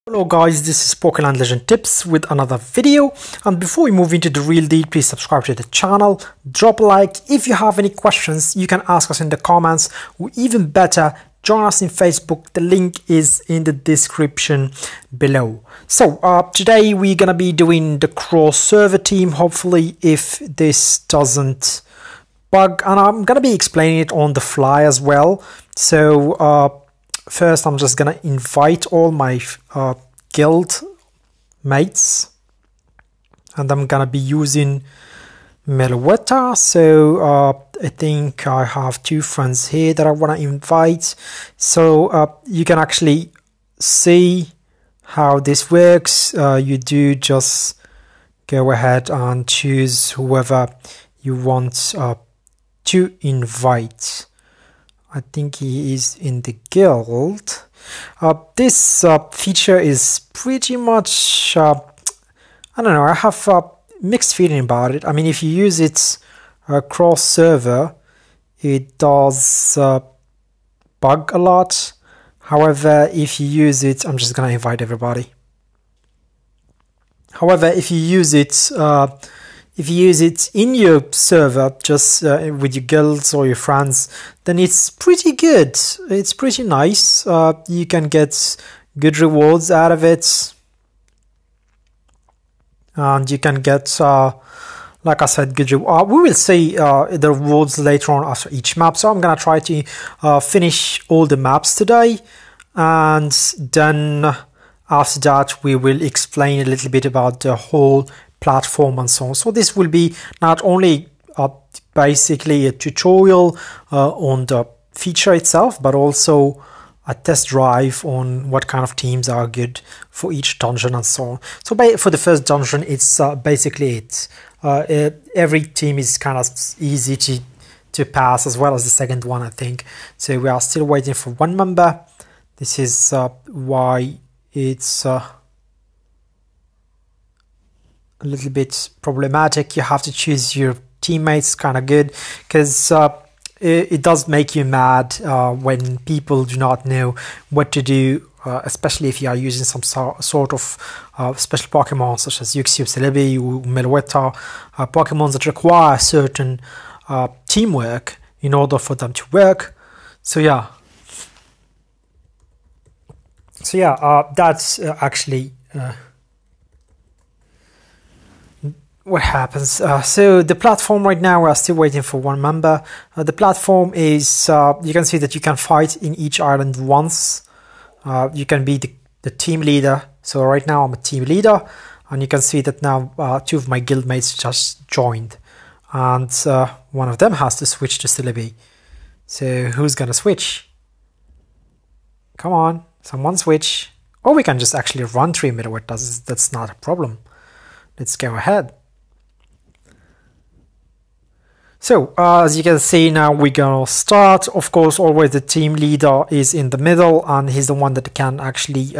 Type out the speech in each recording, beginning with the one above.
Hello guys, this is Pokemon Legend Tips with another video, and before we move into the real deal, please subscribe to the channel, drop a like. If you have any questions, you can ask us in the comments, or even better, join us in Facebook. The link is in the description below. So today we're gonna be doing the cross server team, hopefully, if this doesn't bug, and I'm gonna be explaining it on the fly as well. So first, I'm just gonna invite all my guild mates, and I'm gonna be using Meloetta. So I think I have two friends here that I wanna invite. So you can actually see how this works. You do just go ahead and choose whoever you want to invite. I think he is in the guild. This feature is pretty much, I don't know, I have a mixed feeling about it. I mean, if you use it cross server, it does bug a lot. However, if you use it, I'm just gonna invite everybody. However, if you use it in your server, just with your guilds or your friends, then it's pretty good. It's pretty nice. You can get good rewards out of it. And you can get, like I said, good reward. We will see the rewards later on after each map. So I'm going to try to finish all the maps today. And then after that, we will explain a little bit about the whole platform and so on. So this will be not only basically a tutorial on the feature itself, but also a test drive on what kind of teams are good for each dungeon and so on. So for the first dungeon, it's basically it. Every team is kind of easy to pass, as well as the second one, I think. So we are still waiting for one member. This is why it's a little bit problematic. You have to choose your teammates kind of good, because it does make you mad when people do not know what to do, especially if you are using some sort of special Pokemon such as Uxie, Celebi, or Meloetta, Pokemon that require certain teamwork in order for them to work. So yeah, that's actually what happens. So the platform right now, we are still waiting for one member. The platform is, you can see that you can fight in each island once. You can be the team leader. So right now I'm a team leader, and you can see that now two of my guildmates just joined, and one of them has to switch to Celebi. So who's gonna switch? Come on, someone switch. Or we can just actually run 3 minutes. That's not a problem. Let's go ahead. So, as you can see now, we're gonna start. Of course, always the team leader is in the middle, and he's the one that can actually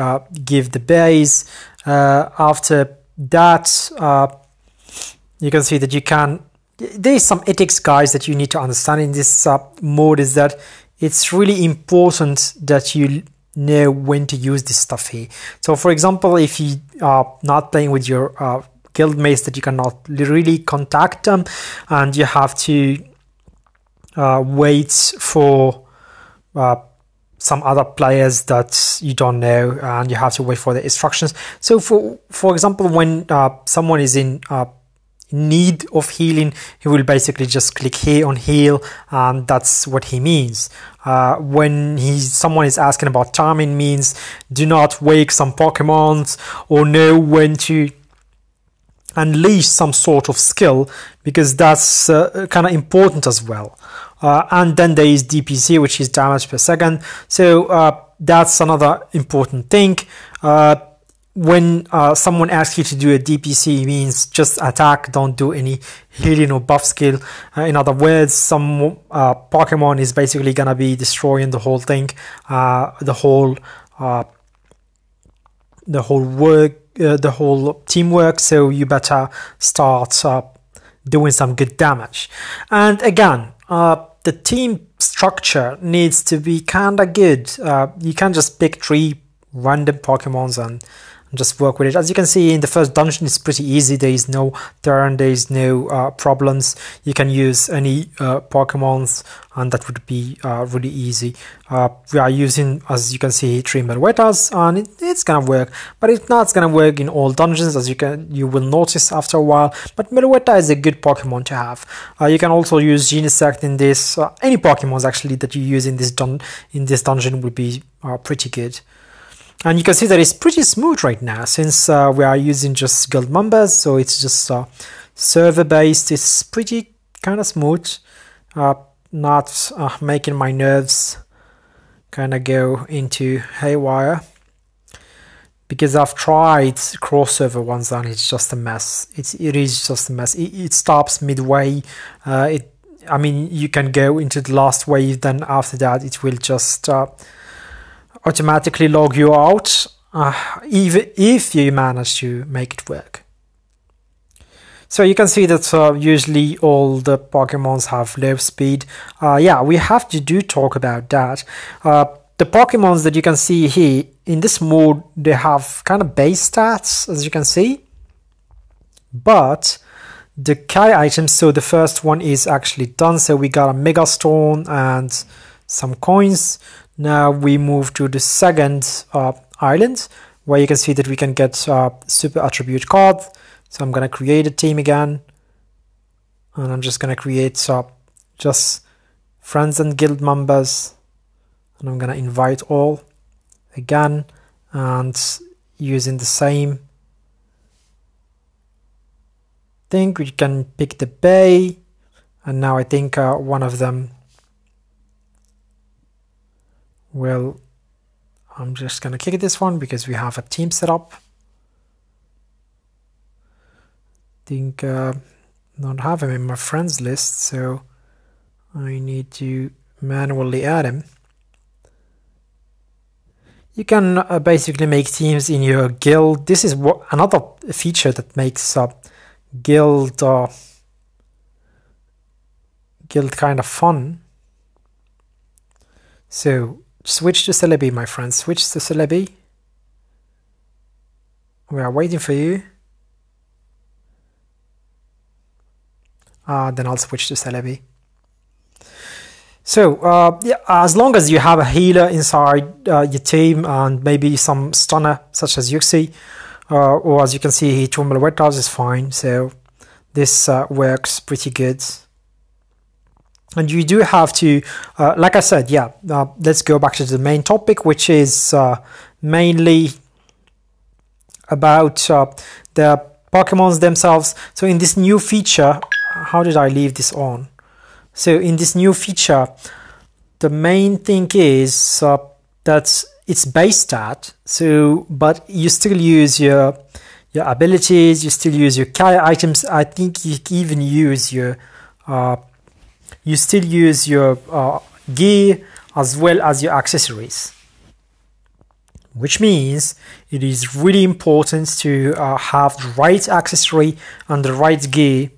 give the base. After that, you can see that you can... There's some ethics, guys, that you need to understand in this mode, is that it's really important that you know when to use this stuff here. So, for example, if you are not playing with your guildmates, that you cannot really contact them, and you have to wait for some other players that you don't know, and you have to wait for the instructions. So for example, when someone is in need of healing, he will basically just click here on heal, and that's what he means. When someone is asking about timing, means do not wake some Pokemons, or know when to unleash some sort of skill, because that's kind of important as well. And then there is DPC, which is damage per second. So that's another important thing. When someone asks you to do a DPC, it means just attack, don't do any healing or buff skill. In other words, some Pokemon is basically gonna be destroying the whole thing, the whole teamwork. So you better start doing some good damage. And again, the team structure needs to be kind of good. You can't just pick 3 random Pokemons and just work with it. As you can see in the first dungeon, it's pretty easy. There is no turn, there is no problems. You can use any Pokemons, and that would be really easy. We are using, as you can see, 3 Meloetas, and it's gonna work, but it's not gonna work in all dungeons, as you will notice after a while. But Meloetta is a good Pokemon to have. You can also use Genesect in this. Any Pokemons actually that you use in this dungeon will be pretty good. And you can see that it's pretty smooth right now, since we are using just guild members, so it's just server based. It's pretty kind of smooth, not making my nerves kind of go into haywire, because I've tried cross server ones and it's just a mess. It is just a mess. It stops midway. I mean, you can go into the last wave, then after that it will just automatically log you out, even if you manage to make it work. So you can see that usually all the Pokemons have low speed. Yeah, we have to talk about that. The Pokemons that you can see here in this mode, they have kind of base stats, as you can see, but the Kai items, so the first one is actually done. So we got a Mega Stone and some coins. Now we move to the second island, where you can see that we can get super attribute card. So I'm gonna create a team again, and I'm just gonna create just friends and guild members, and I'm gonna invite all again, and using the same thing, we can pick the bay, and now I think one of them. Well, I'm just gonna kick this one because we have a team set up. Think not have him in my friends list, so I need to manually add him. You can basically make teams in your guild. This is another feature that makes guild kind of fun. So switch to Celebi, my friend. Switch to Celebi. We are waiting for you. Then I'll switch to Celebi. So yeah, as long as you have a healer inside your team and maybe some stunner such as Yuxi, or as you can see here, 2 Meloetas is fine. So this works pretty good. And you do have to, like I said, yeah, let's go back to the main topic, which is mainly about the Pokemons themselves. So in this new feature, how did I leave this on? So in this new feature, the main thing is that it's base stat. So, but you still use your abilities, you still use your Kai items. I think you can even use your you still use your gear as well as your accessories, which means it is really important to have the right accessory and the right gear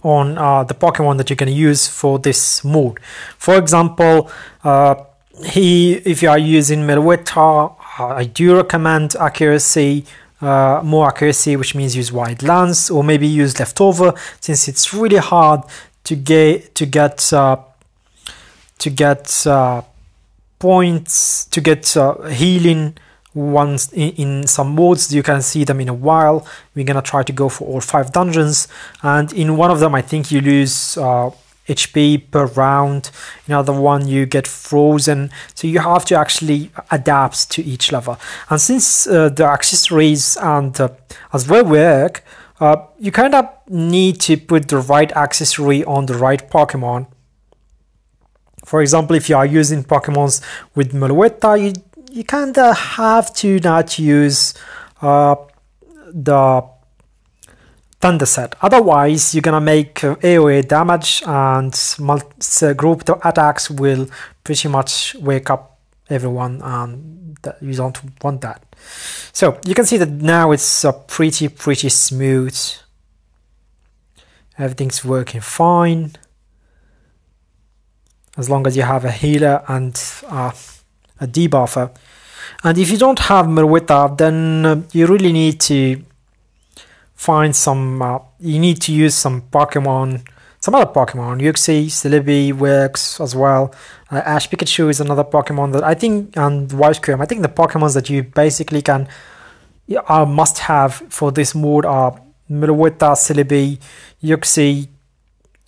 on the Pokemon that you're going to use for this mode. For example, if you are using Meloetta, I do recommend accuracy, more accuracy, which means use Wide Lance, or maybe use Leftover, since it's really hard to get points, to get healing once in some modes. You can see them in a while. We're gonna try to go for all 5 dungeons, and in one of them I think you lose HP per round. In another one you get frozen, so you have to actually adapt to each level. And since the accessories and as well work, you kind of need to put the right accessory on the right Pokemon. For example, if you are using Pokemons with Meloetta, you kind of have to not use the Thunder set. Otherwise, you're gonna make AoE damage, and group attacks will pretty much wake up everyone, and you don't want that. So you can see that now it's pretty smooth. Everything's working fine, as long as you have a healer and a debuffer. And if you don't have Merwita, then you really need to find some, you need to use some Pokemon, some other Pokemon. Uxie, Celebi works as well. Ash Pikachu is another Pokemon that I think, and White I think the Pokemons that you basically can, are must have for this mode are Merwita, Celebi, Uxie,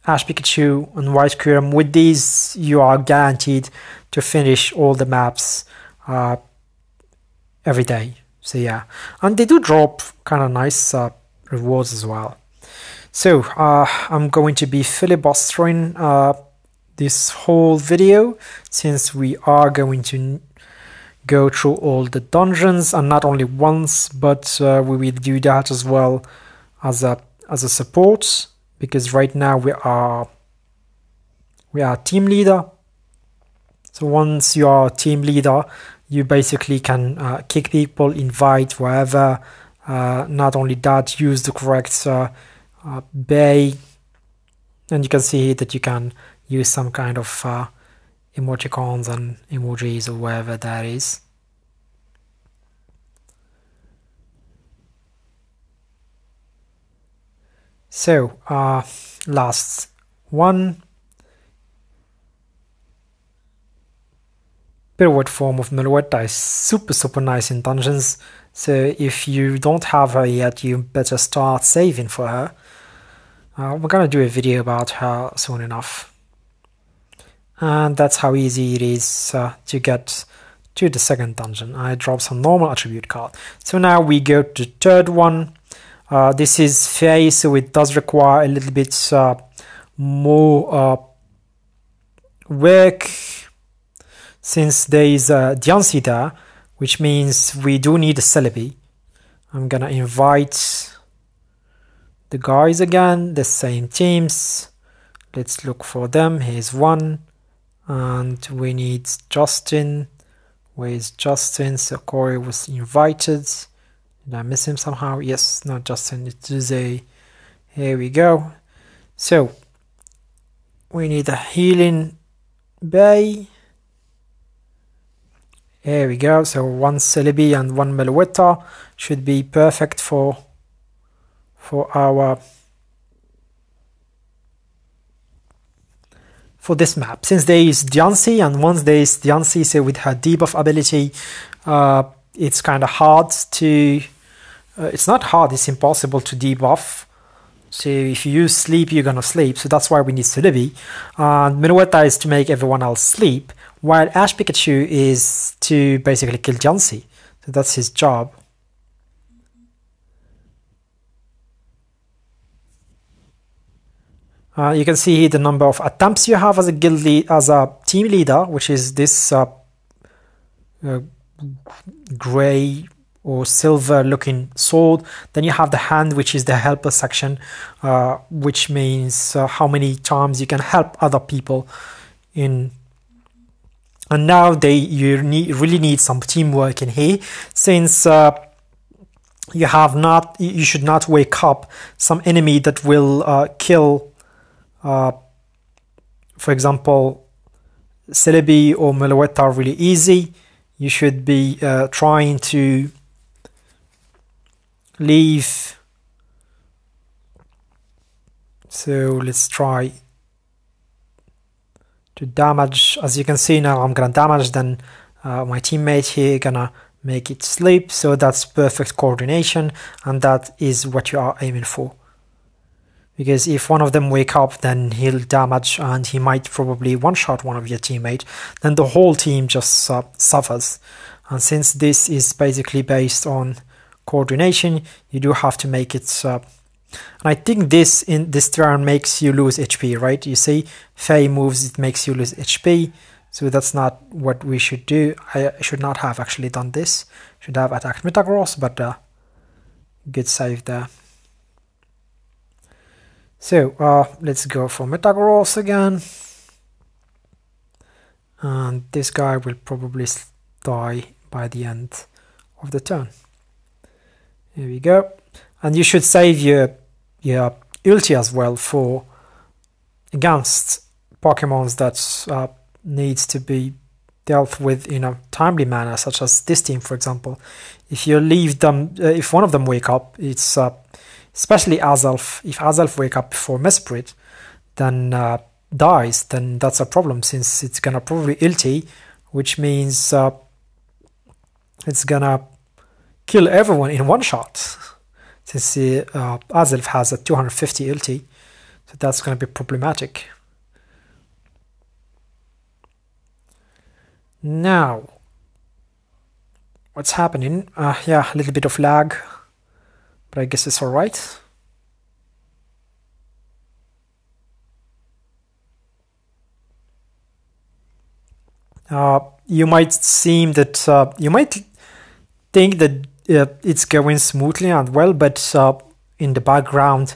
Ash Pikachu, and White Kyurem. With these, you are guaranteed to finish all the maps every day. So yeah, and they do drop kind of nice rewards as well. So I'm going to be filibustering this whole video, since we are going to go through all the dungeons, and not only once, but we will do that as well as a support, because right now we are team leader. So once you are team leader, you basically can kick people, invite wherever. Not only that, use the correct bay, and you can see that you can use some kind of emoticons and emojis or whatever that is. So last one, Pyrwood form of Merwita is super nice in dungeons. So if you don't have her yet, you better start saving for her. We're gonna do a video about her soon enough. And that's how easy it is to get to the second dungeon. I dropped some normal attribute card. So now we go to the third one. This is Fae, so it does require a little bit more work, since there is Diancie there, which means we do need a Celebi. I'm gonna invite the guys again, the same teams. Let's look for them. Here's one. And we need Justin. Where is Justin? So Corey was invited. Did I miss him somehow? Yes, not Justin, it's Tuesday. Here we go. So we need a healing bay. Here we go. So one Celebi and one Merwita should be perfect for this map. Since there is Diancie, and once there is Diancie, so with her debuff ability, it's kind of hard to. It's not hard. It's impossible to debuff. So if you use sleep, you're gonna sleep. So that's why we need Celebi. Merwita is to make everyone else sleep, while Ash Pikachu is to basically kill Diancie. So that's his job. You can see the number of attempts you have as a guild as a team leader, which is this gray or silver looking sword. Then you have the hand, which is the helper section, which means how many times you can help other people in. And now you really need some teamwork in here, since you should not wake up some enemy that will kill, for example, Celebi or Merwita really easy. You should be trying to leave. So let's try to damage. As you can see now, I'm gonna damage, then my teammate here gonna make it sleep. So that's perfect coordination, and that is what you are aiming for. Because if one of them wake up, then he'll damage, and he might probably one-shot one of your teammates. Then the whole team just suffers. And since this is basically based on coordination, you do have to make it. And I think this in this turn makes you lose HP, right? You see, Fae moves, it makes you lose HP. So that's not what we should do. I should not have actually done this. Should have attacked Metagross, but good save there. So let's go for Metagross again. And this guy will probably die by the end of the turn. Here we go. And you should save your ulti as well for against Pokemons that needs to be dealt with in a timely manner, such as this team, for example. If you leave them, if one of them wake up, it's especially Azelf. If Azelf wake up before Mesprit, then dies, then that's a problem, since it's gonna probably ulti, which means it's gonna kill everyone in one shot, since Azelf has a 250 ulti, so that's gonna be problematic. Now, what's happening? Yeah, a little bit of lag, but I guess it's alright. You might seem that you might think that it's going smoothly and well, but in the background,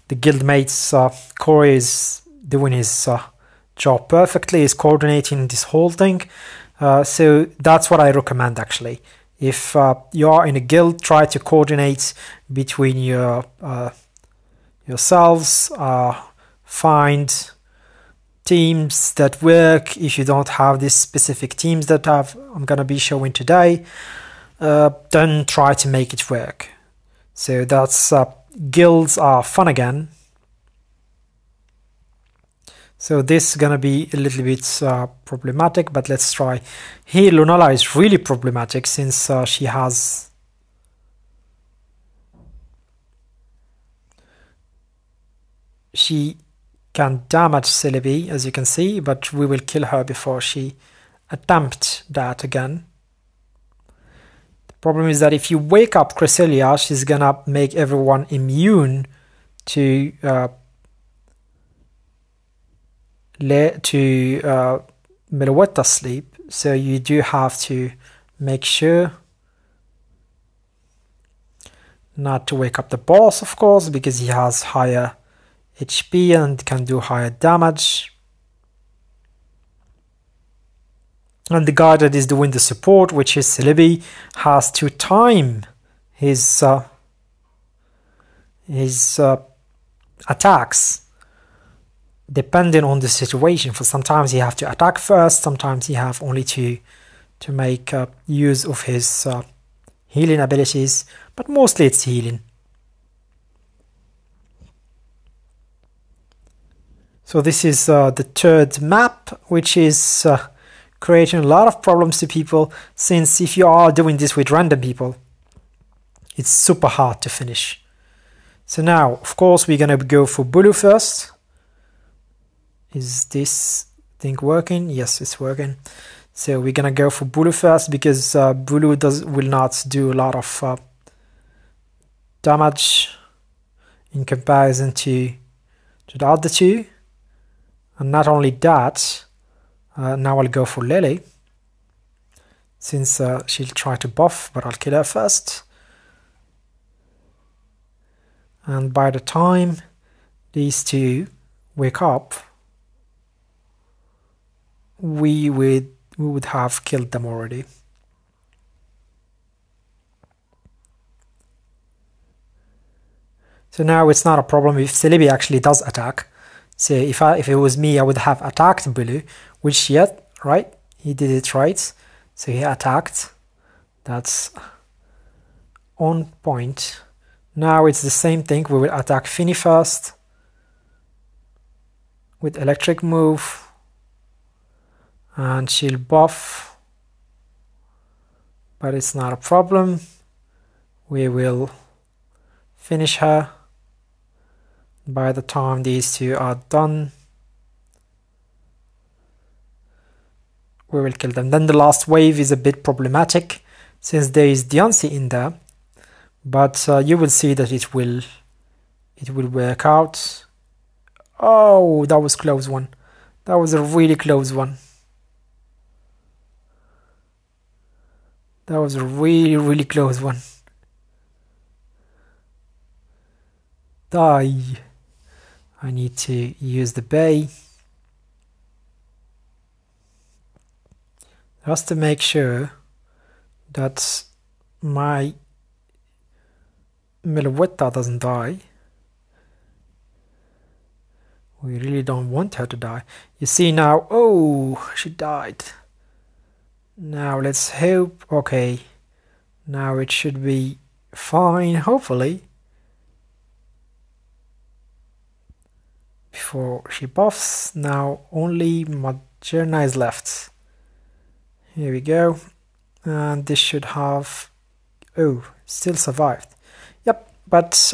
the guildmate's Corey is doing his job perfectly. He's coordinating this whole thing. So that's what I recommend, actually. If you are in a guild, try to coordinate between yourselves. Find teams that work. If you don't have these specific teams that I'm gonna be showing today, then try to make it work. So that's guilds are fun again. So this is gonna be a little bit problematic, but let's try. Here Lunala is really problematic, since she can damage Celebi, as you can see, but we will kill her before she attempts that again. The problem is that if you wake up Cresselia, she's gonna make everyone immune to Meloetta sleep, so you do have to make sure not to wake up the boss, of course, because he has higher HP and can do higher damage. And the guy that is doing the support, which is Celebi, has to time his attacks depending on the situation. For sometimes you have to attack first, sometimes you have only to make use of his healing abilities, but mostly it's healing. So this is the third map, which is creating a lot of problems to people, since if you are doing this with random people, it's super hard to finish. So now, of course, we're gonna go for Bulu first. Is this thing working? Yes, it's working. So we're gonna go for Bulu first, because Bulu will not do a lot of damage in comparison to the other two. And not only that, now I'll go for Lily, since she'll try to buff, but I'll kill her first. And by the time these two wake up, we would have killed them already. So now it's not a problem if Celebi actually does attack. So if it was me, I would have attacked Bulu, which yet, right? He did it right. So he attacked. That's on point. Now it's the same thing. We will attack Finny first with electric move. And she'll buff. But it's not a problem. We will finish her. By the time these two are done, we will kill them. Then the last wave is a bit problematic, since there is Diancie in there, but you will see that it will work out. Oh, that was close one. That was a really close one. That was a really close one. Die. I need to use the bay just to make sure that my Meloetta doesn't die. We really don't want her to die. You see now, oh, she died. Now let's hope. Okay, now it should be fine, hopefully, before she buffs. Now only Majerna is left. Here we go, and this should have, oh, still survived. Yep, but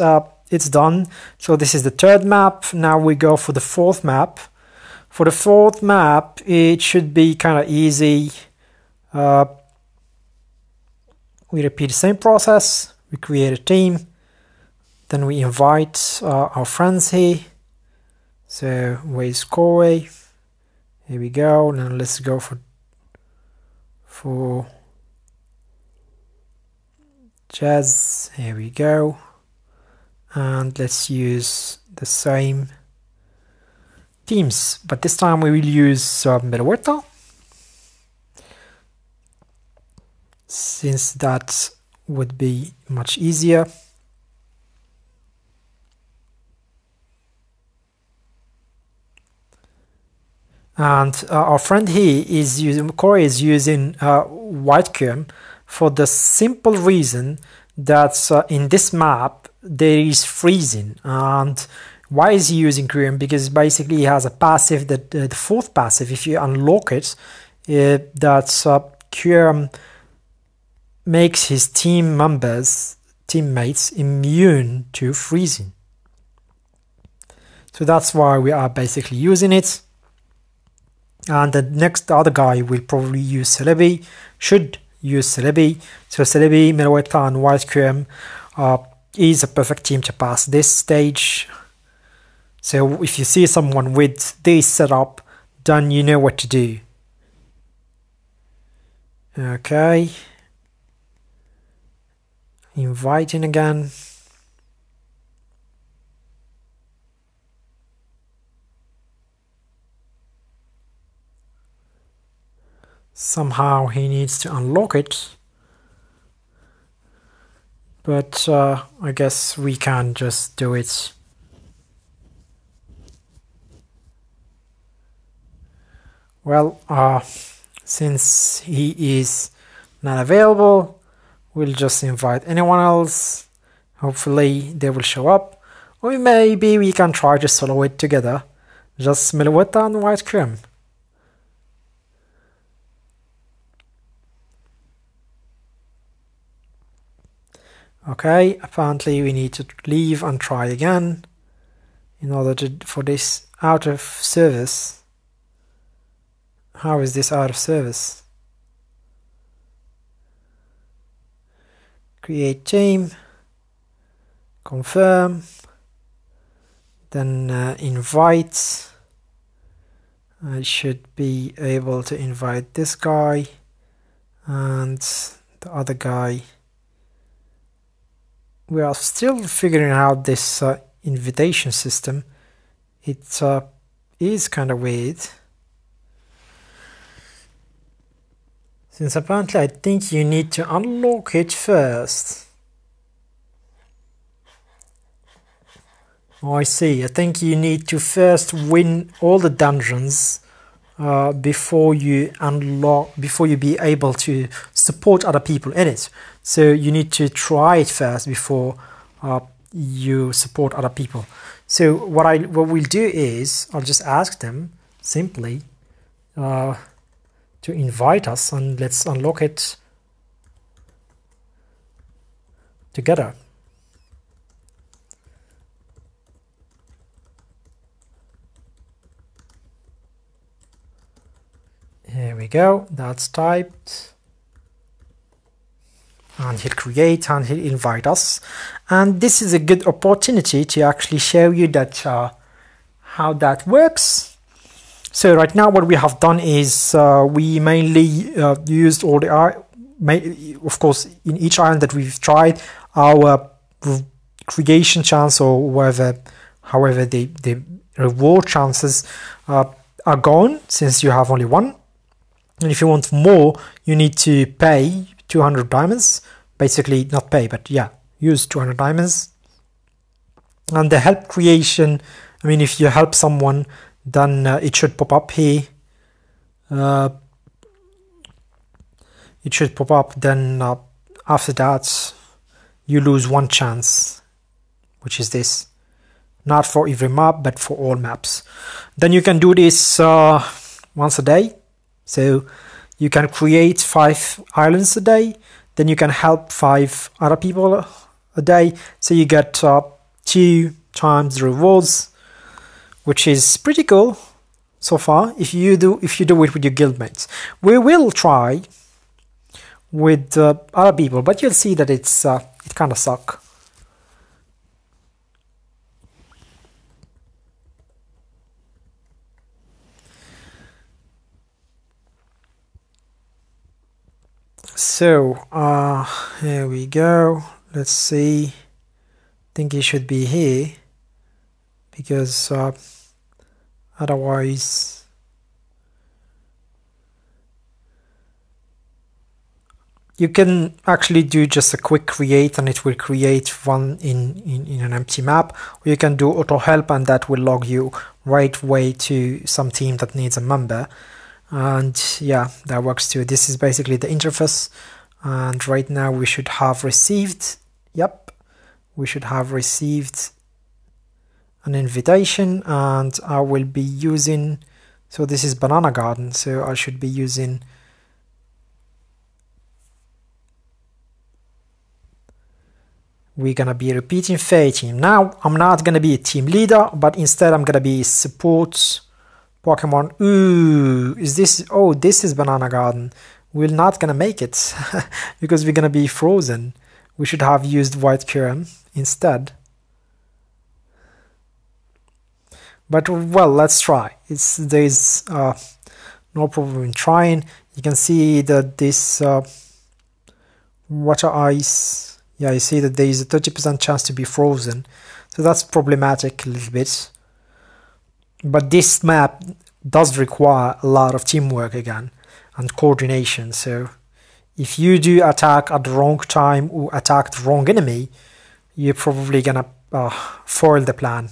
it's done. So this is the third map. Now we go for the fourth map. For the fourth map, it should be kind of easy. We repeat the same process. We create a team, then we invite our friends here. So where's Corey? Here we go. Now let's go for Jazz. Here we go, and let's use the same teams, but this time we will use Merueta, since that would be much easier. And our friend here is using, Corey is using White Curm for the simple reason that in this map there is freezing. And why is he using Curm? Because basically he has a passive that the fourth passive, if you unlock it, that Curm makes his teammates immune to freezing. So that's why we are basically using it. And the other guy will probably use Celebi, should use Celebi. So Celebi, Merueta and White Curm is a perfect team to pass this stage. So if you see someone with this setup, then you know what to do. Okay. Inviting again. Somehow he needs to unlock it, but I guess we can just do it. Well, since he is not available, we'll just invite anyone else. Hopefully they will show up, or maybe we can try to solo it together, just Merueta and White Curm. Okay, apparently we need to leave and try again in order for this out of service. How is this out of service? Create team, confirm, then invite. I should be able to invite this guy and the other guy. We are still figuring out this invitation system. It is kind of weird, since apparently I think you need to unlock it first. Oh, I see. I think you need to first win all the dungeons before you be able to support other people in it. So you need to try it first before you support other people. So what we'll do is I'll just ask them simply to invite us, and let's unlock it together. Here we go, that's typed. And he'll create and he'll invite us. And this is a good opportunity to actually show you that how that works. So right now what we have done is we mainly used all the, of course, in each island that we've tried, our creation chance or however the reward chances are gone, since you have only one. And if you want more, you need to pay 200 diamonds. Basically, not pay, but yeah, use 200 diamonds. And the help creation, I mean, if you help someone, then it should pop up here. it should pop up. Then after that you lose one chance, which is this. Not for every map, but for all maps. Then you can do this once a day. So you can create 5 islands a day. Then you can help 5 other people a day. So you get 2 times the rewards, which is pretty cool so far. If you do it with your guildmates, we will try with other people, but you'll see that it kind of sucks. So here we go. Let's see. I think he should be here, because otherwise you can actually do just a quick create and it will create one in an empty map, or you can do auto help and that will log you right away to some team that needs a member. And yeah, that works too. This is basically the interface, and right now we should have received, yep, we should have received an invitation, and I will be using, so this is Banana Garden, so I should be using we're gonna be repeating Fairy Team. Now I'm not gonna be a team leader, but instead I'm gonna be support Pokemon. Ooh, is this? Oh, this is Banana Garden. We're not gonna make it because we're gonna be frozen. We should have used White Kyurem instead. But well, let's try. There's no problem in trying. You can see that this water ice. Yeah, you see that there is a 30% chance to be frozen, so that's problematic a little bit. But this map does require a lot of teamwork again and coordination. So if you do attack at the wrong time or attack the wrong enemy, you're probably gonna foil the plan.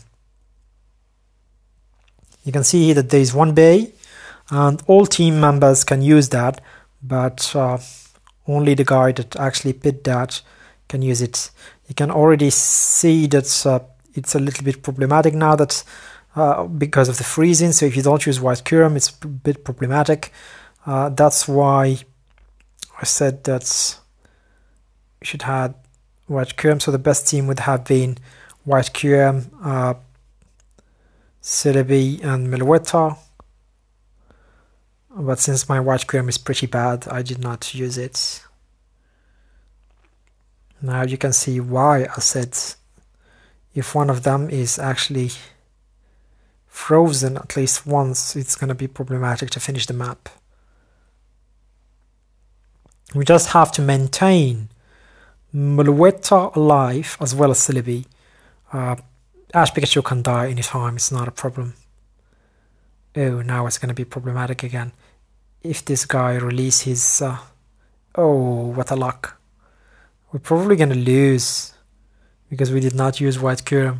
You can see here that there is one bay, and all team members can use that, but only the guy that actually picked that can use it. You can already see that it's a little bit problematic now that because of the freezing. So if you don't use White Kyurem, it's a bit problematic. That's why I said that we should have White Kyurem. So the best team would have been White Kyurem, Celebi and Meloetta. But since my White Kyurem is pretty bad, I did not use it. Now you can see why I said if one of them is actually frozen at least once, it's going to be problematic to finish the map. We just have to maintain Meloetta alive as well as Celebi. Ash Pikachu can die anytime, it's not a problem. Oh, now it's going to be problematic again. If this guy releases his... oh, what a luck. We're probably going to lose because we did not use White Kyurem.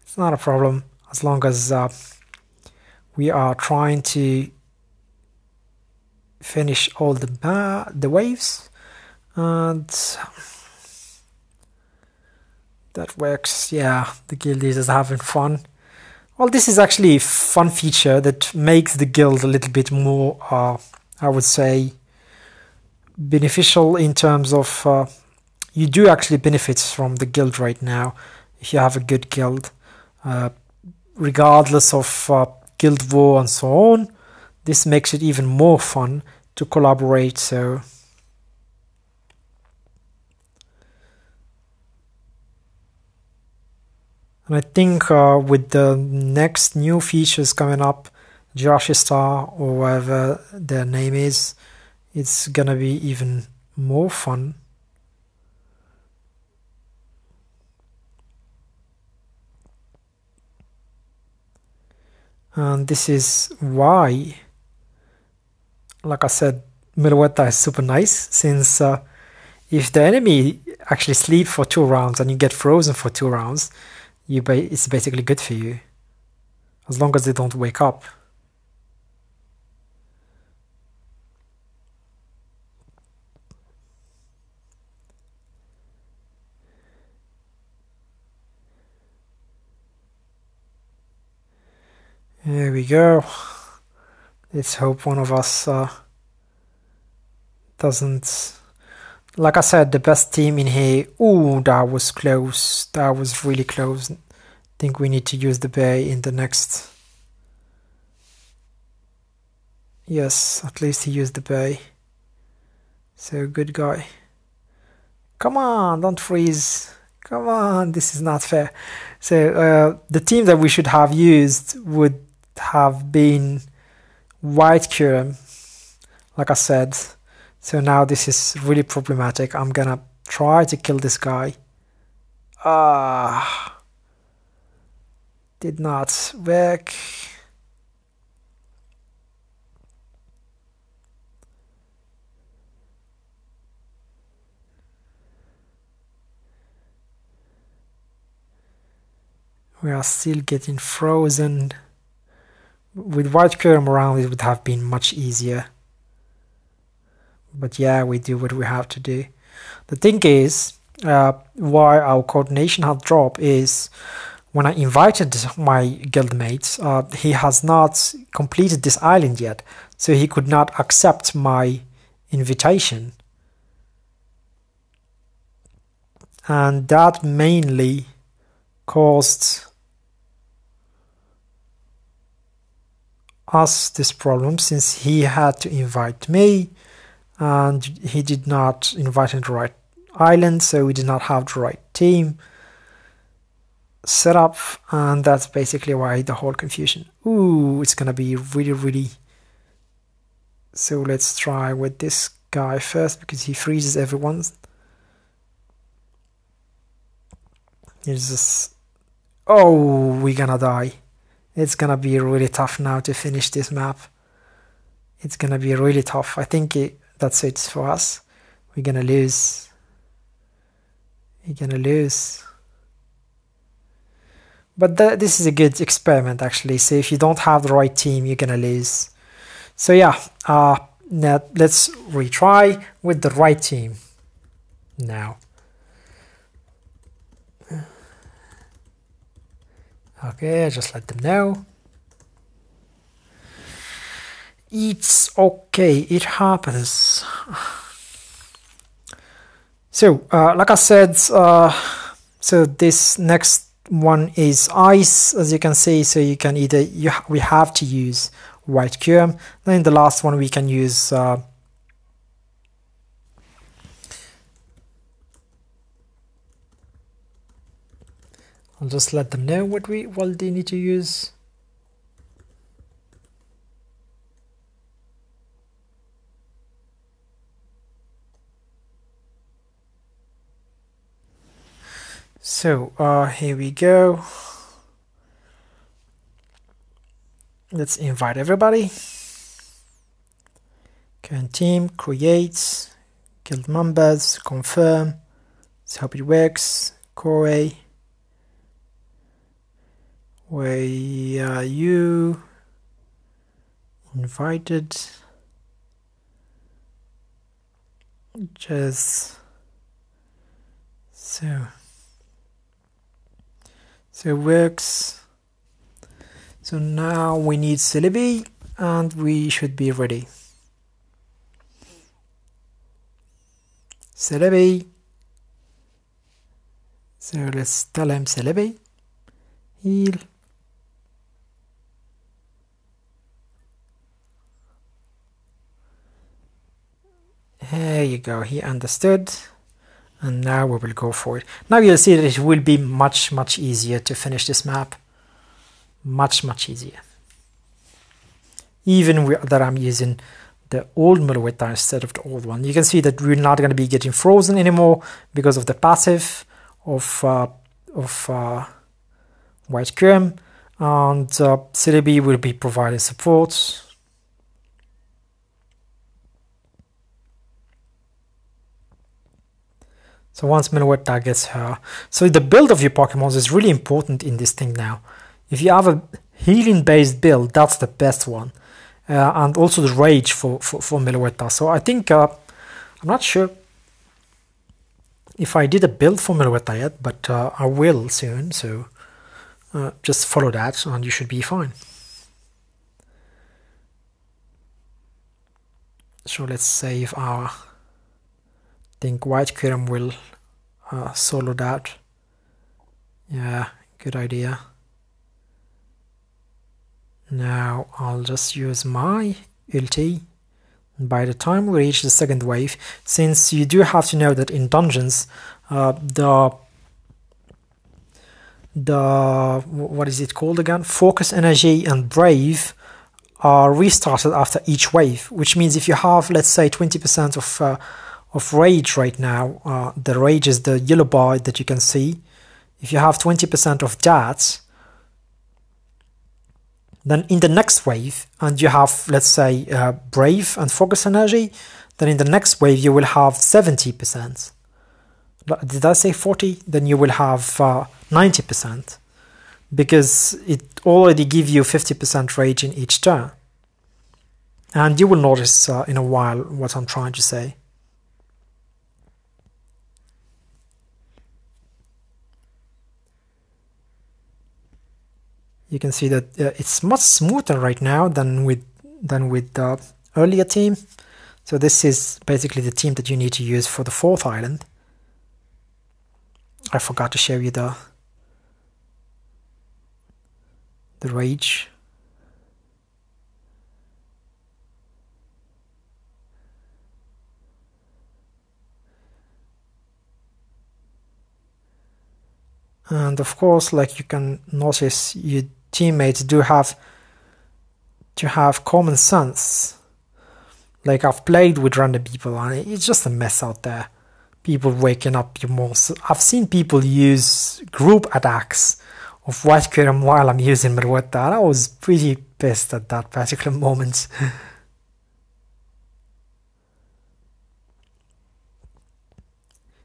It's not a problem as long as we are trying to finish all the waves, and that works. Yeah, the guild is having fun. Well, this is actually a fun feature that makes the guild a little bit more, I would say, beneficial in terms of you do actually benefit from the guild right now if you have a good guild. Regardless of guild war and so on, this makes it even more fun to collaborate. So and I think with the next new features coming up, Josh Star or whatever their name is, it's gonna be even more fun. And this is why, like I said, Meloetta is super nice, since if the enemy actually sleeps for 2 rounds and you get frozen for 2 rounds, it's basically good for you, as long as they don't wake up. There we go. Let's hope one of us doesn't... Like I said, the best team in here... Ooh, that was close. That was really close. I think we need to use the bay in the next... Yes, at least he used the bay. So, good guy. Come on, don't freeze. Come on, this is not fair. So, the team that we should have used would have been White Curem, like I said. So now this is really problematic. I'm gonna try to kill this guy. Did not work. We are still getting frozen. With White Curem around, it would have been much easier. But yeah, we do what we have to do. The thing is, why our coordination had dropped is when I invited my guildmates, he has not completed this island yet, so he could not accept my invitation. And that mainly caused us this problem, since he had to invite me and he did not invite in the right island, so we did not have the right team set up, and that's basically why the whole confusion. Ooh, it's gonna be really... So let's try with this guy first, because he freezes everyone. Here's this... Oh, we're gonna die. It's gonna be really tough now to finish this map. It's gonna be really tough. I think that's it for us. We're gonna lose. We're gonna lose. But this is a good experiment, actually. So if you don't have the right team, you're gonna lose. So yeah, now let's retry with the right team now. Okay, just let them know. It's okay, it happens. So, like I said, so this next one is ice, as you can see. So you can either, we have to use White Curem. Then the last one we can use I'll just let them know what they need to use. So here we go. Let's invite everybody. Current team, create, guild members, confirm. Let's hope it works. Corey. Where are you? Invited. Just so it works. So now we need Celebi and we should be ready. Celebi. So let's tell him Celebi. Heal. There you go, he understood, and now we will go for it. Now you'll see that it will be much easier to finish this map. Much easier. Even that I'm using the old Meloetta instead of the old one. You can see that we're not going to be getting frozen anymore because of the passive of White Curem, and Celebi will be providing support. So once Meloetta gets her. So the build of your Pokemon is really important in this thing now. If you have a healing based build, that's the best one. And also the rage for Meloetta. So I think, I'm not sure if I did a build for Meloetta yet, but I will soon. So just follow that and you should be fine. So let's save our... I think White Kyurem will solo that. Yeah, good idea. Now I'll just use my ulti. By the time we reach the second wave, since you do have to know that in dungeons, the what is it called again? Focus Energy and Brave are restarted after each wave, which means if you have, let's say, 20% of Rage right now, the Rage is the yellow bar that you can see. If you have 20% of that, then in the next wave, and you have, let's say, Brave and Focus Energy, then in the next wave you will have 70%. Did I say 40? Then you will have 90%, because it already gives you 50% Rage in each turn. And you will notice in a while what I'm trying to say. You can see that it's much smoother right now than with the earlier team. So this is basically the team that you need to use for the 4th island. I forgot to show you the rage. And of course, like you can notice, your teammates do have to have common sense. Like I've played with random people and it's just a mess out there. People waking up your monsters. I've seen people use group attacks of White Kyurem while I'm using Meloetta. I was pretty pissed at that particular moment.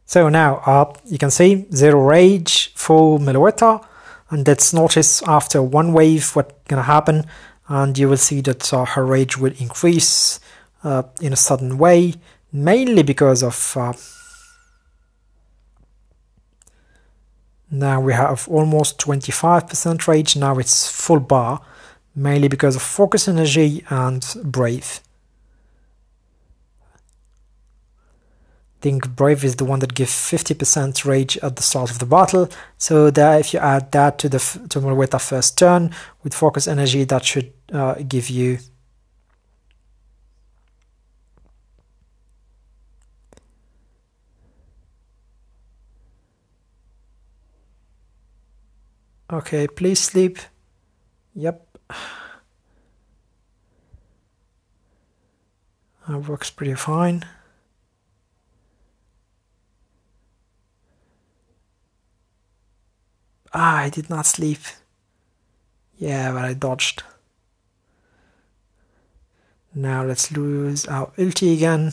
So now you can see 0 rage for Meloetta, and let's notice after one wave what's gonna happen, and you will see that her rage will increase in a sudden way, mainly because of now we have almost 25% rage. Now it's full bar, mainly because of Focus Energy and Brave. I think Brave is the one that gives 50% rage at the start of the battle, so that if you add that to Meloetta first turn with Focus Energy, that should give you okay, please sleep. Yep. That works pretty fine. I did not sleep. Yeah, but I dodged. Now let's lose our ulti again.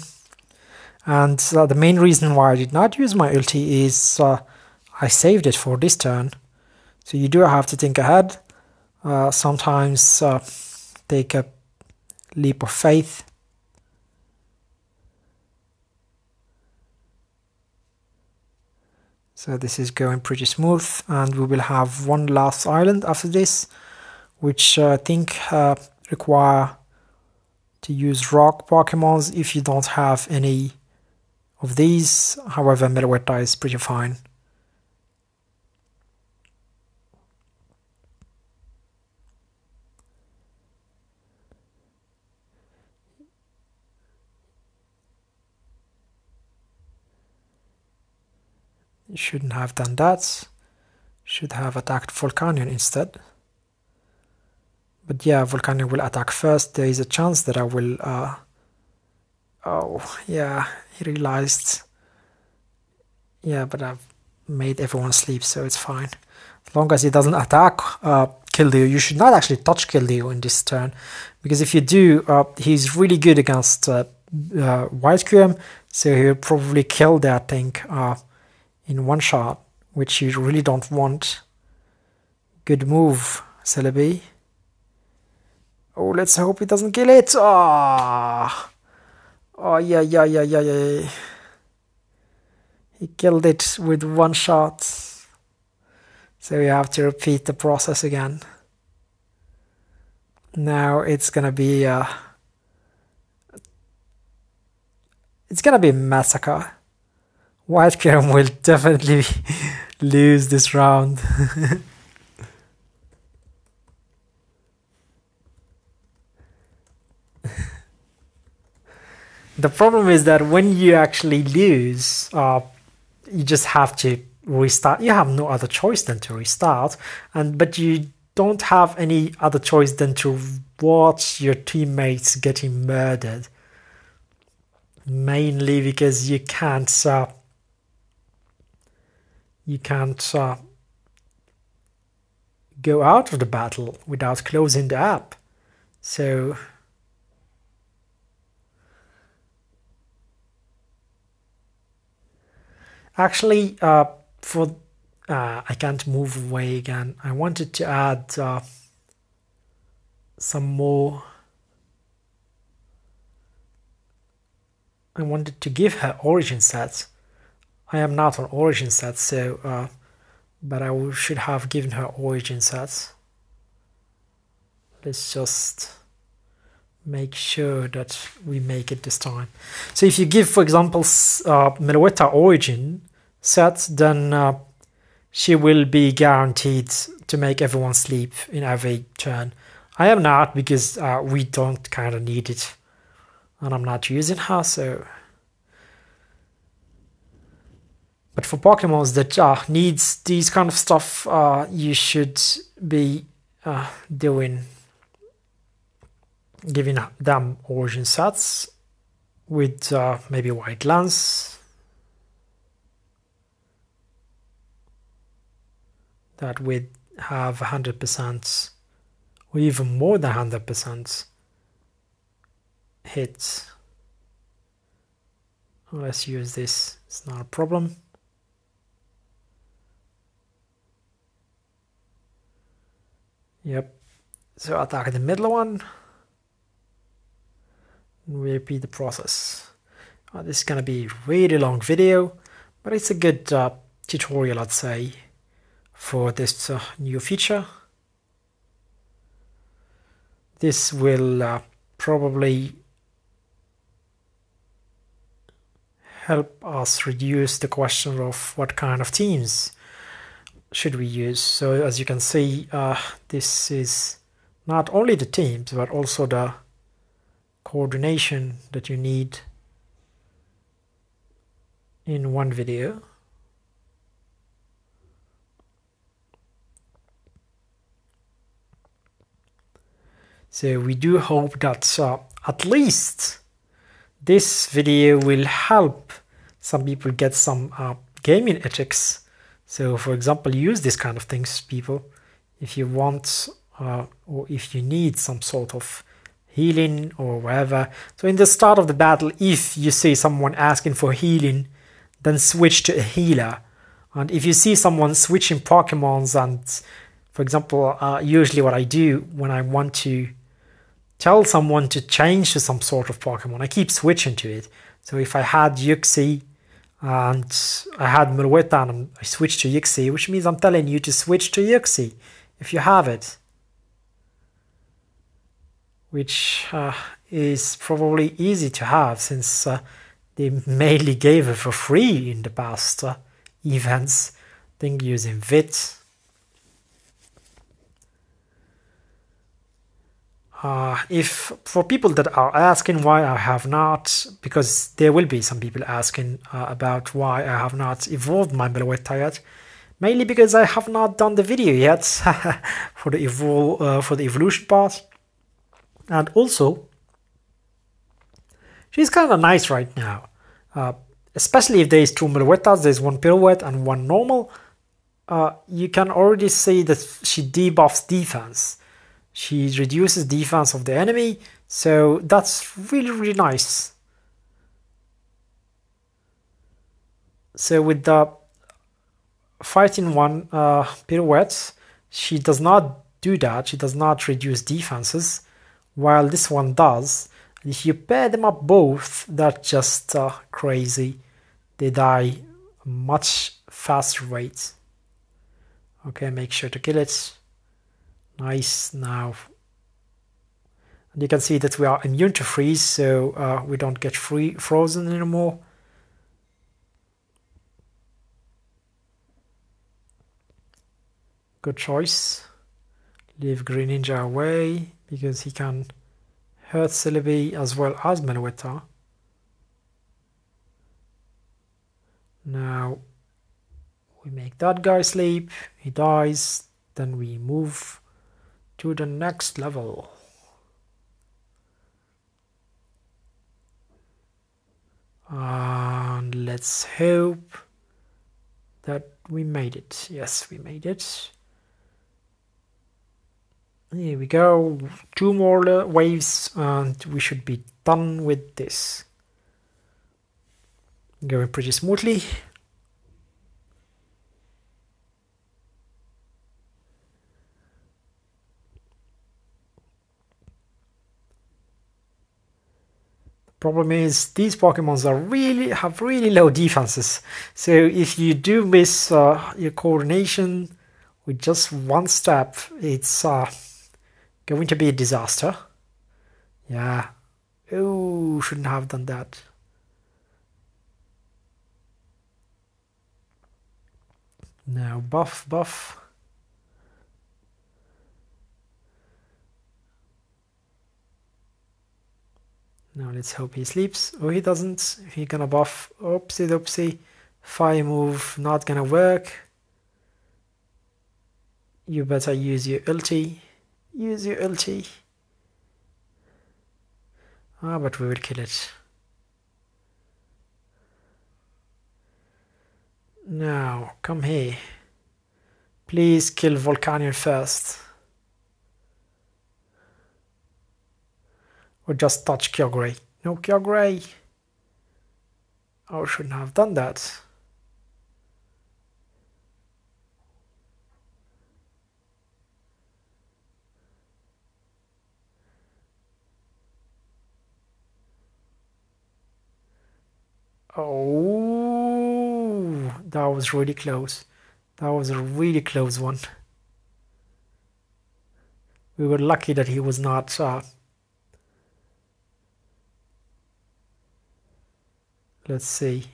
And the main reason why I did not use my ulti is I saved it for this turn. So you do have to think ahead. Sometimes take a leap of faith. So this is going pretty smooth, and we will have one last island after this, which I think require to use rock Pokemons if you don't have any of these. However, Meloetta is pretty fine. You shouldn't have done that. Should have attacked Volcanion instead. But yeah, Volcanion will attack first. There is a chance that I will... oh, yeah, he realized. Yeah, but I've made everyone sleep, so it's fine. As long as he doesn't attack Kildeo. You should not actually touch Kildeo in this turn, because if you do, he's really good against White Kyurem, so he'll probably kill that thing in one shot, which you really don't want. Good move, Celebi. Oh, let's hope it doesn't kill it. Ah. Oh, yeah. He killed it with one shot. So we have to repeat the process again. Now it's gonna be a massacre. White Chrome will definitely lose this round. The problem is that when you actually lose, you just have to restart. You have no other choice than to restart, but you don't have any other choice than to watch your teammates getting murdered. Mainly because you can't go out of the battle without closing the app. So actually, I can't move away again. I wanted to add some more. I wanted to give her origin sets. I am not on origin sets, so but I should have given her origin sets. Let's just make sure that we make it this time. So if you give, for example, Meloetta origin set, then she will be guaranteed to make everyone sleep in every turn. I am not, because we don't kind of need it, and I'm not using her. So, but for Pokemons that needs these kind of stuff, you should be giving them origin sets with maybe White Lance. That would have 100% or even more than 100% hit. Let's use this, it's not a problem. Yep, so attack the middle one. And we repeat the process. This is gonna be a really long video, but it's a good tutorial, I'd say, for this new feature. This will probably help us reduce the question of what kind of teams should we use. So as you can see, this is not only the teams, but also the coordination that you need in one video. So we do hope that at least this video will help some people get some gaming ethics. So for example, use this kind of things, people, if you want or if you need some sort of healing or whatever. So in the start of the battle, if you see someone asking for healing, then switch to a healer. And if you see someone switching Pokemons, and for example, usually what I do when I want to tell someone to change to some sort of Pokemon, I keep switching to it. So if I had Yuxi and I had Meloetta and I switched to Yuxi, which means I'm telling you to switch to Yuxi if you have it. Which is probably easy to have, since they mainly gave it for free in the past events. I think using VIT. If for people that are asking why I have not, because there will be some people asking about why I have not evolved my Meloetta yet, mainly because I have not done the video yet for the evolution part, and also she's kind of nice right now, especially if there is two Meloettas, there's one pirouette and one normal. You can already see that she debuffs defense. She reduces defense of the enemy, so that's really nice. So with the fighting one pirouette, she does not do that. She does not reduce defenses, while this one does. If you pair them up both, that's just crazy. They die much faster rate. Okay, make sure to kill it. Nice. Now, and you can see that we are immune to freeze, so we don't get frozen anymore. Good choice. Leave Green Ninja away because he can hurt Celebi as well as Meloetta. Now we make that guy sleep, he dies, then we move to the next level. And let's hope that we made it. Yes, we made it. Here we go. 2 more waves and we should be done with this. Going pretty smoothly. Problem is these Pokemons have really low defenses. So if you do miss your coordination with just one step, it's going to be a disaster. Yeah. Oh, shouldn't have done that. Now buff. Now let's hope he sleeps. Oh, he doesn't. He gonna buff. Oopsie doopsie. Fire move not gonna work. You better use your ulti. Use your ulti. Ah, but we will kill it. Now, come here. Please kill Volcanion first. Or just touch Kyogre. No Kyogre. Oh, shouldn't have done that. Oh, that was really close. That was a really close one. We were lucky that he was not let's see.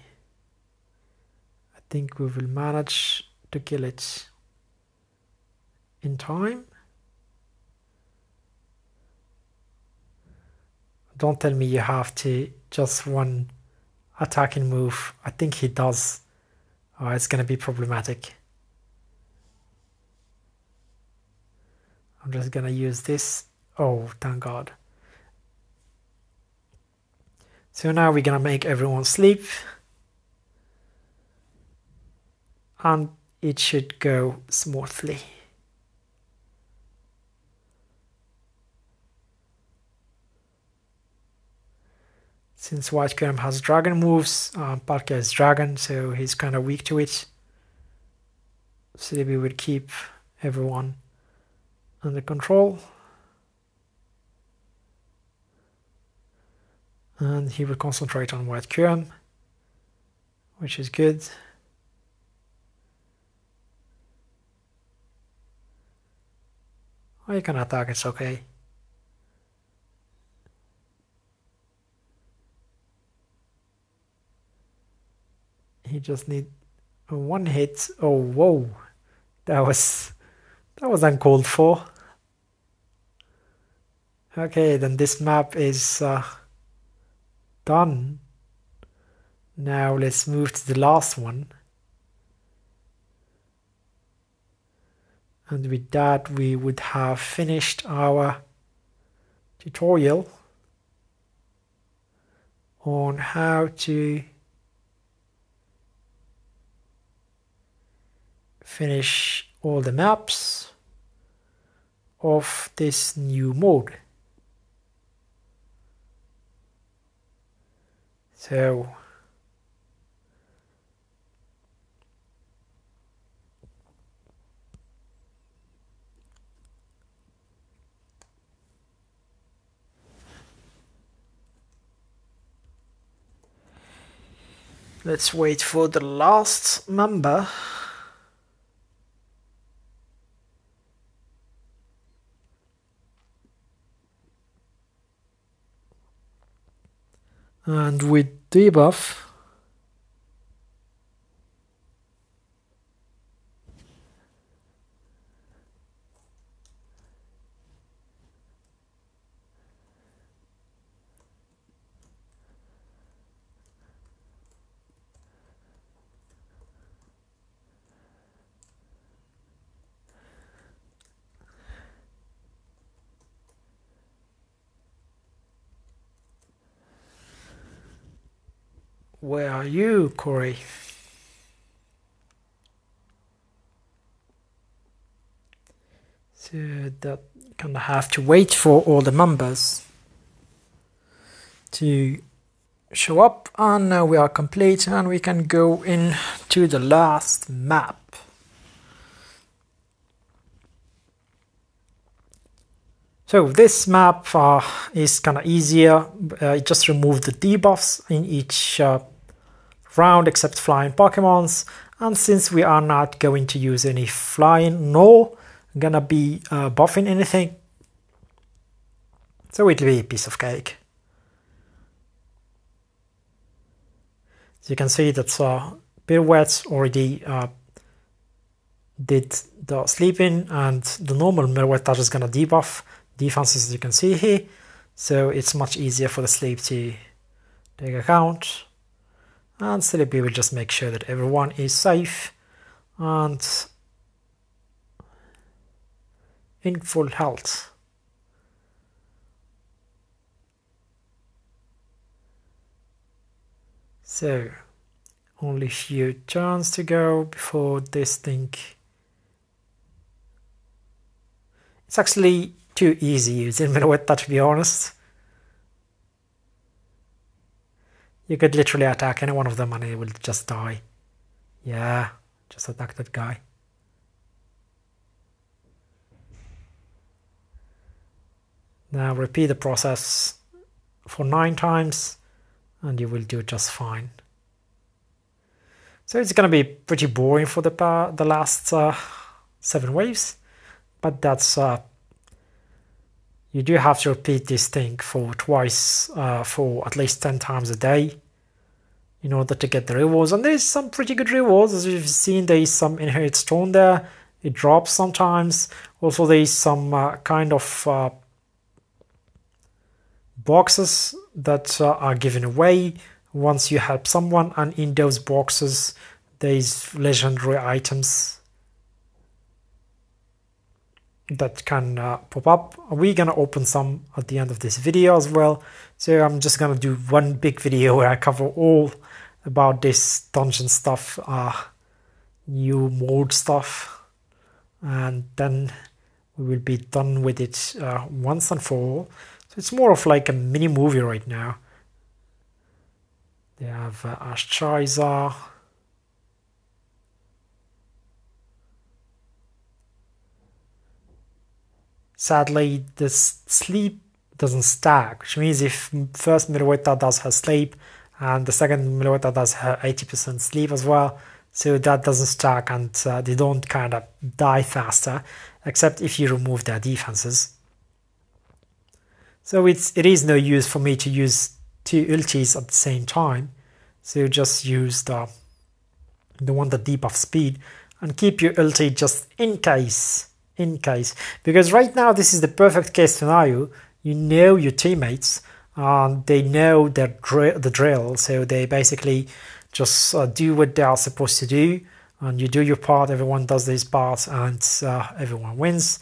I think we will manage to kill it in time. Don't tell me you have to just one attacking move. I think he does. Oh, it's gonna be problematic. I'm just gonna use this. Oh, thank God. So now we're gonna make everyone sleep. And it should go smoothly. Since White Kyurem has dragon moves, Palkia is dragon, so he's kind of weak to it. Celebi will keep everyone under control. And he will concentrate on White Kyurem, which is good. Oh, you can attack, it's okay. He just need one hit. Oh, whoa. That was uncalled for. Okay, then this map is done. Now let's move to the last one. And with that, we would have finished our tutorial on how to finish all the maps of this new mode. So Let's wait for the last member. And with debuff, where are you, Corey? So that gonna have to wait for all the members to show up, and now we are complete and we can go into the last map. So this map is kind of easier. It just removes the debuffs in each round except flying Pokemons, and since we are not going to use any flying nor gonna be buffing anything, so it'll be a piece of cake. So you can see that Pirouette already did the sleeping, and the normal Pirouette is gonna debuff defenses, as you can see here, so it's much easier for the sleep to take account. And Sleepy will just make sure that everyone is safe and in full health. So only a few turns to go before this thing. It's actually too easy using Minuetta, to be honest. You could literally attack any one of them and it will just die. Yeah, just attack that guy. Now repeat the process for 9 times and you will do just fine. So it's going to be pretty boring for the last 7 waves, but that's you do have to repeat this thing for twice, for at least 10 times a day in order to get the rewards. And there's some pretty good rewards. As you've seen, there is some inherit stone there. It drops sometimes. Also, there is some kind of boxes that are given away once you help someone, and in those boxes there's legendary items that can pop up. We're gonna open some at the end of this video as well, so I'm just gonna do one big video where I cover all about this dungeon stuff, new mode stuff, and then we will be done with it once and for all. So it's more of like a mini movie right now. They have Ashtraiza. Sadly, the sleep doesn't stack, which means if first Mirueta does her sleep and the second Mirueta does her 80% sleep as well, so that doesn't stack, and they don't kind of die faster, except if you remove their defenses. So it is no use for me to use 2 ultis at the same time, so just use the one that debuff speed and keep your ulti just in case, because right now this is the perfect case scenario. You know your teammates and they know the drill, so they basically just do what they are supposed to do, and you do your part, everyone does this part, and everyone wins.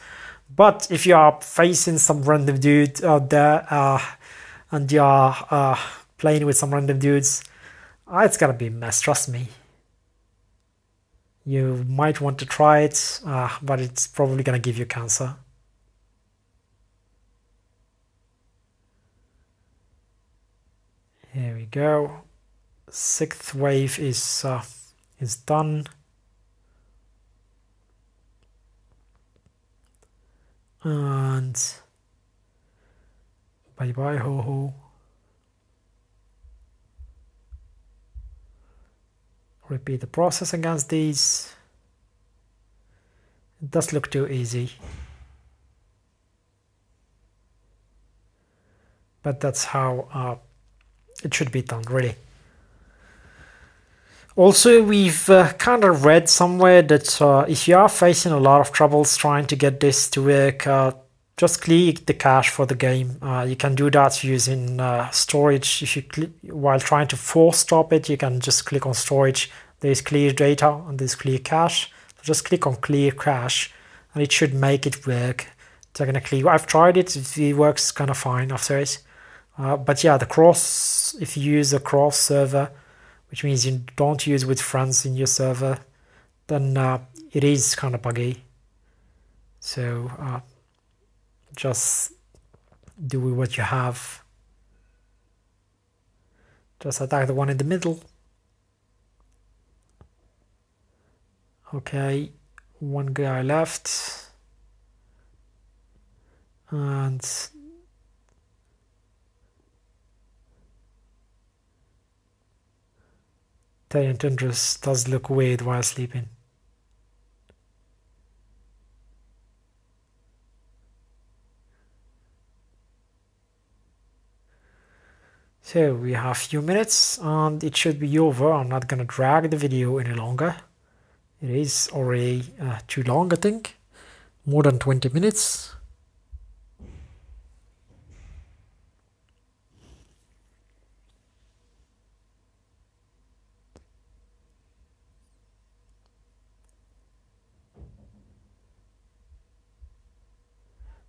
But if you are facing some random dude out there and you are playing with some random dudes, it's gonna be a mess, trust me. You might want to try it, but it's probably gonna give you cancer. Here we go. 6th wave is done. And bye bye Ho-Ho. repeat the process against these. It does look too easy, but that's how it should be done, really. Also, we've kind of read somewhere that if you are facing a lot of troubles trying to get this to work, just click the cache for the game. You can do that using storage. If you while trying to force stop it, you can just click on storage. There's clear data and there's clear cache. So just click on clear cache and it should make it work. Technically, I've tried it. It works kind of fine after it. But yeah, the cross, if you use a cross server, which means you don't use with friends in your server, then it is kind of buggy. So just do what you have. Just attack the one in the middle. Okay, one guy left. And Tyrant Tundras does look weird while sleeping. So we have a few minutes and it should be over. I'm not gonna drag the video any longer. It is already too long, I think. More than 20 minutes.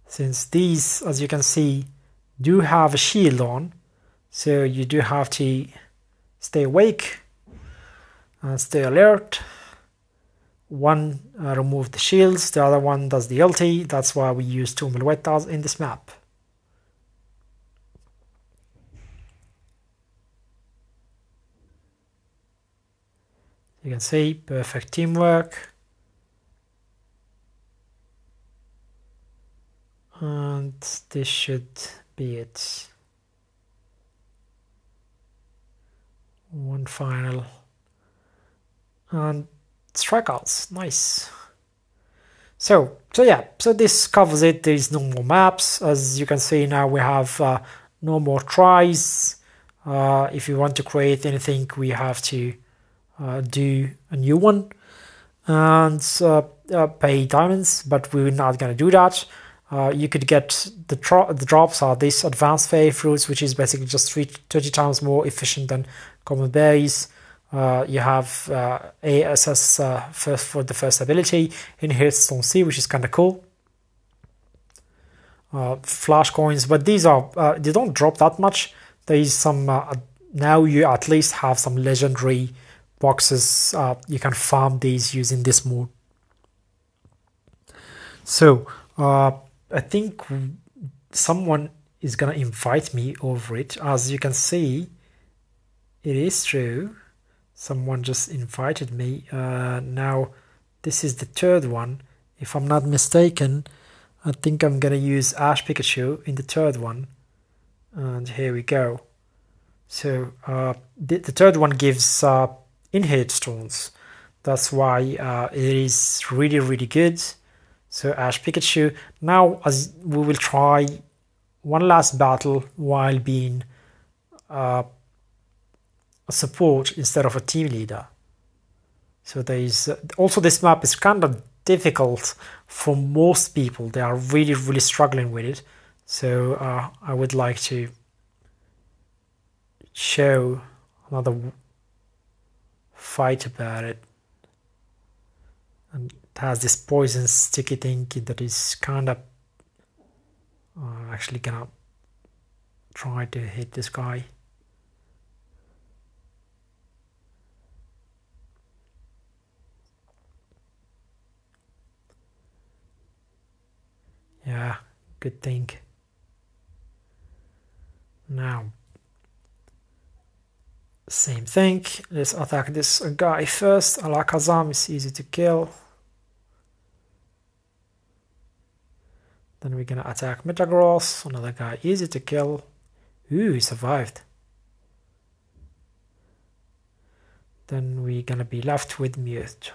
Since these, as you can see, do have a shield on, so you do have to stay awake and stay alert. One remove the shields, the other one does the ulti. That's why we use two Meluetas in this map. You can see perfect teamwork. And this should be it. One final. And strikeouts, nice. So yeah, so this covers it. There's no more maps. As you can see now, we have no more tries. If you want to create anything, we have to do a new one and pay diamonds, but we're not going to do that. You could get the drops are these advanced fairy fruits, which is basically just 30 times more efficient than common berries. You have ASS for the first ability, Inherit Stone C, which is kind of cool. Flash coins, but these are they don't drop that much. There is some now you at least have some legendary boxes. You can farm these using this mode. So I think someone is gonna invite me over it. As you can see, it is true. Someone just invited me. Now this is the third one. If I'm not mistaken, I think I'm gonna use Ash Pikachu in the third one. And here we go. So the third one gives Inherit Stones. That's why it is really, really good. So Ash Pikachu. Now as we will try one last battle while being a support instead of a team leader. So there is also this map is kind of difficult for most people. They are really, really struggling with it. So I would like to show another fight about it. And it has this poison sticky thing that is kind of actually gonna try to hit this guy. Yeah, good thing. Now, same thing. Let's attack this guy first. Alakazam is easy to kill. Then we're gonna attack Metagross, another guy easy to kill. Ooh, he survived. then we're gonna be left with Mute.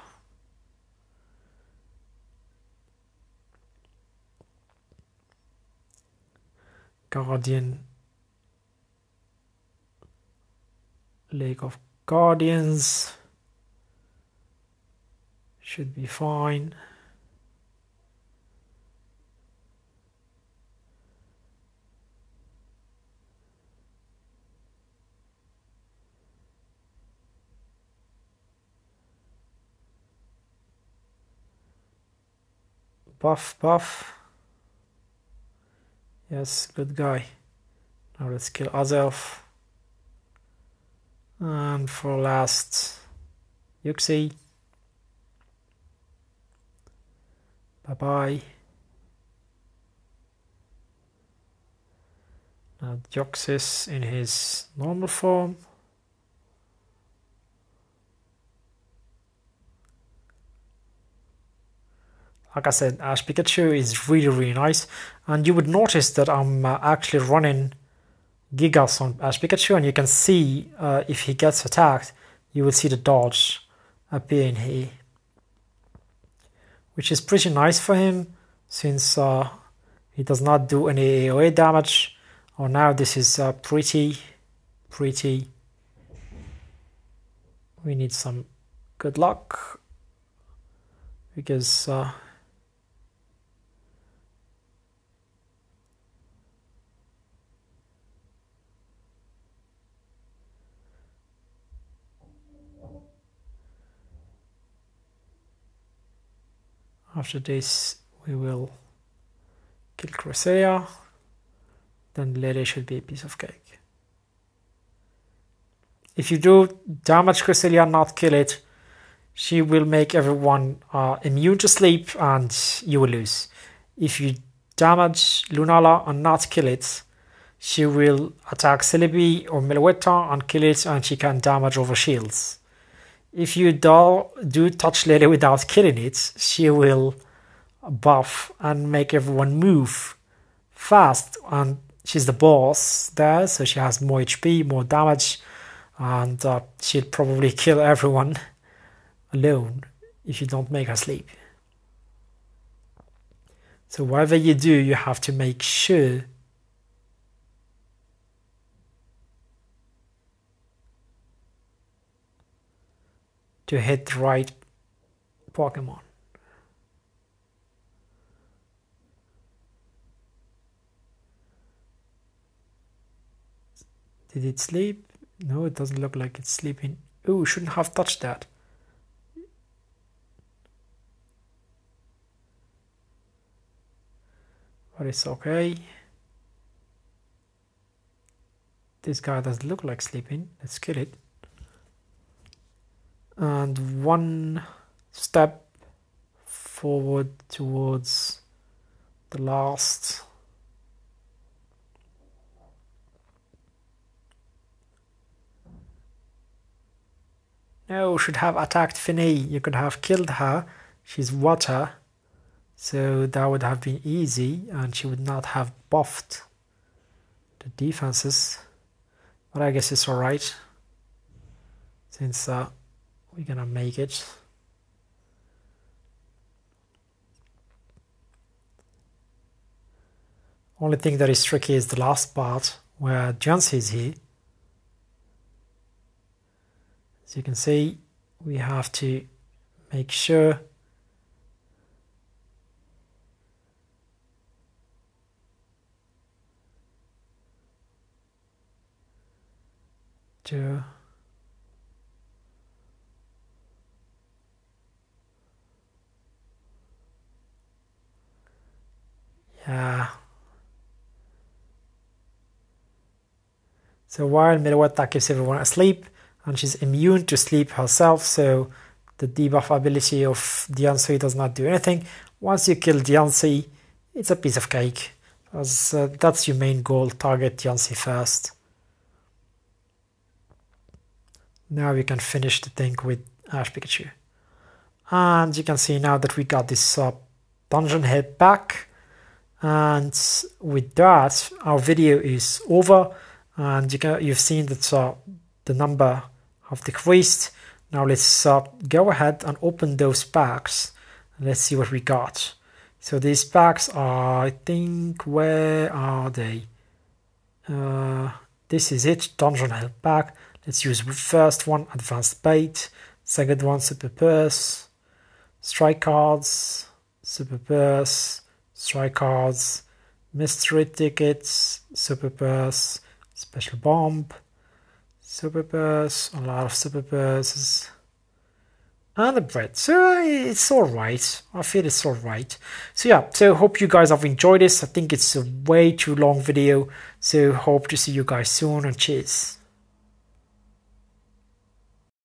Guardian, Lake of Guardians should be fine. Buff. Yes, good guy. Now let's kill Azelf. And for last, Yuxi. Bye-bye. Now Deoxys in his normal form. Like I said, Ash Pikachu is really nice, and you would notice that I'm actually running Gigas on Ash Pikachu, and you can see if he gets attacked, you will see the dodge appearing here, which is pretty nice for him since he does not do any AoE damage. Oh, now this is pretty. We need some good luck because after this we will kill Cresselia, then later should be a piece of cake. If you do damage Cresselia and not kill it, she will make everyone immune to sleep and you will lose. If you damage Lunala and not kill it, she will attack Celebi or Meloetta and kill it, and she can damage over shields. If you do touch Lele without killing it, she will buff and make everyone move fast, and she's the boss there, so she has more HP, more damage, and she'll probably kill everyone alone if you don't make her sleep. So whatever you do, you have to make sure to hit the right Pokemon. Did it sleep? No, it doesn't look like it's sleeping. Oh, shouldn't have touched that. But it's okay. This guy doesn't look like sleeping. Let's kill it. And one step forward towards the last. No, should have attacked Finny. You could have killed her. She's water, so that would have been easy, and she would not have buffed the defenses. But I guess it's alright, since we're gonna make it. Only thing that is tricky is the last part where Jancy is here. As you can see, we have to make sure to so while Meloetta keeps everyone asleep, and she's immune to sleep herself, so the debuff ability of Diancie does not do anything. Once you kill Diancie, it's a piece of cake, as that's your main goal, target Diancie first. Now we can finish the thing with Ash Pikachu. And you can see now that we got this dungeon head back, and with that our video is over, and you've seen that the number have decreased. Now let's go ahead and open those packs. And let's see what we got. So these packs are, I think, where are they? This is it, Dungeon Help pack. Let's use the first one, Advanced Bait. Second one, Super Purse. Strike cards, Super Purse, strike cards, mystery tickets, Super Purse, special bomb, Super Purse, a lot of Super Purses, and the bread. So it's alright. I feel it's alright. So yeah, so hope you guys have enjoyed this. I think it's a way too long video. So hope to see you guys soon, and cheers.